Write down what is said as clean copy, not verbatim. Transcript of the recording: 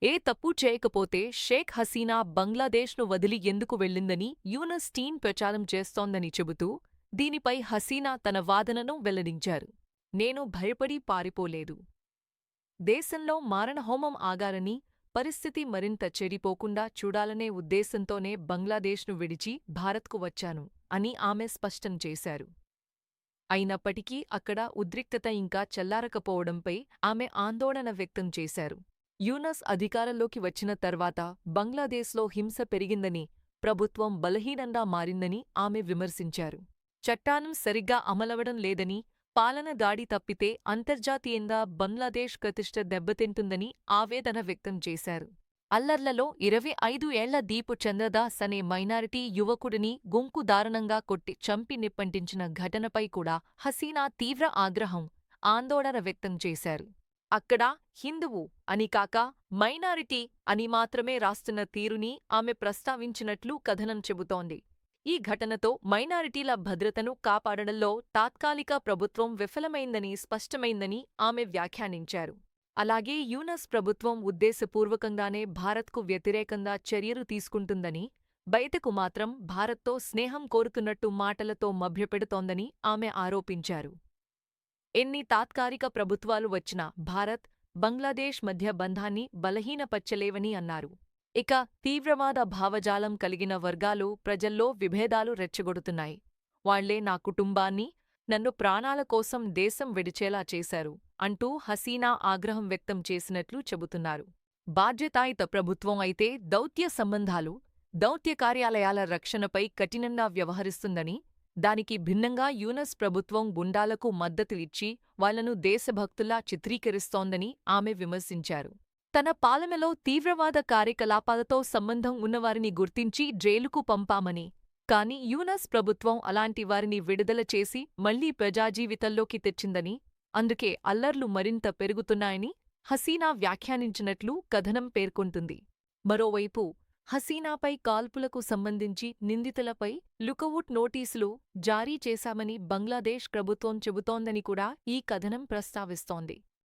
ఏ తప్పు చేయకపోతే షేక్ హసీనా బంగ్లాదేశ్ను వదిలి ఎందుకు వెళ్ళిందని యూనస్ టీన్ ప్రచారం చేస్తోందని చెబుతూ, దీనిపై హసీనా తన వాదనను వెల్లడించారు. నేను భయపడి పారిపోలేదు. దేశంలో మారణహోమం ఆగాలని, పరిస్థితి మరింత చెడిపోకుండా చూడాలనే ఉద్దేశంతోనే బంగ్లాదేశ్ను విడిచి భారత్కు వచ్చాను అని ఆమె స్పష్టం చేశారు. అయినప్పటికీ అక్కడ ఉద్రిక్తత ఇంకా చల్లారకపోవడంపై ఆమె ఆందోళన వ్యక్తం చేశారు. యూనస్ అధికారంలోకి వచ్చిన తర్వాత బంగ్లాదేశ్లో హింస పెరిగిందని, ప్రభుత్వం బలహీనంగా మారిందని ఆమె విమర్శించారు. చట్టానం సరిగ్గా అమలవడం లేదని, పాలన దాడి తప్పితే అంతర్జాతీయంగా బంగ్లాదేశ్ ప్రతిష్ఠ దెబ్బతింటుందని ఆవేదన వ్యక్తం చేశారు. అల్లర్లలో 25 ఏళ్ల దీపు చంద్రదాస్ అనే మైనారిటీ యువకుడిని గుంపు దారుణంగా కొట్టి చంపి నిప్పంటించిన ఘటనపై కూడా హసీనా తీవ్ర ఆగ్రహం, ఆందోళన వ్యక్తం చేశారు. అక్కడ హిందువు అని కాక మైనారిటీ అని మాత్రమే రాస్తున్న తీరుని ఆమె ప్రస్తావించినట్లు కథనం చెబుతోంది. ఈ ఘటనతో మైనారిటీల భద్రతను కాపాడడంలో తాత్కాలిక ప్రభుత్వం విఫలమైందని స్పష్టమైందని ఆమె వ్యాఖ్యానించారు. అలాగే యూనస్ ప్రభుత్వం ఉద్దేశపూర్వకంగానే భారత్కు వ్యతిరేకంగా చర్యలు తీసుకుంటుందని, బయటకు మాత్రం భారత్తో స్నేహం కోరుతున్నట్టు మాటలతో మభ్యపెడుతోందని ఆమె ఆరోపించారు. ఎన్ని తాత్కాలిక ప్రభుత్వాలు వచ్చినా భారత్, బంగ్లాదేశ్ మధ్య బంధాన్ని బలహీనపరచలేవని అన్నారు. ఇక తీవ్రవాద భావజాలం కలిగిన వర్గాలు ప్రజల్లో విభేదాలు రెచ్చగొడుతున్నాయి. వాళ్లే నా కుటుంబాన్ని, నన్ను ప్రాణాల కోసం దేశం విడిచేలా చేశారు అంటూ హసీనా ఆగ్రహం వ్యక్తం చేసినట్లు చెబుతున్నారు. బాధ్యతాయుత ప్రభుత్వం అయితే దౌత్య సంబంధాలు, దౌత్య కార్యాలయాల రక్షణపై కఠినంగా వ్యవహరిస్తుందని, దానికి భిన్నంగా యూనస్ ప్రభుత్వం గుండాలకు మద్దతు ఇచ్చి వాళ్లను దేశభక్తుల్లా చిత్రీకరిస్తోందని ఆమె విమర్శించారు. తన పాలనలో తీవ్రవాద కార్యకలాపాలతో సంబంధం ఉన్నవారిని గుర్తించి జైలుకు పంపామని, కాని యూనస్ ప్రభుత్వం అలాంటి వారిని విడుదల చేసి మళ్లీ ప్రజాజీవితంలోకి తెచ్చిందని, అందుకే అల్లర్లు మరింత పెరుగుతున్నాయని హసీనా వ్యాఖ్యానించినట్లు కథనం పేర్కొంటుంది. మరోవైపు హసీనాపై కాల్పులకు సంబంధించి నిందితులపై లుకవుట్ నోటీసులు జారీ చేశామని బంగ్లాదేశ్ ప్రభుత్వం చెబుతోందని కూడా ఈ కథనం ప్రస్తావిస్తోంది.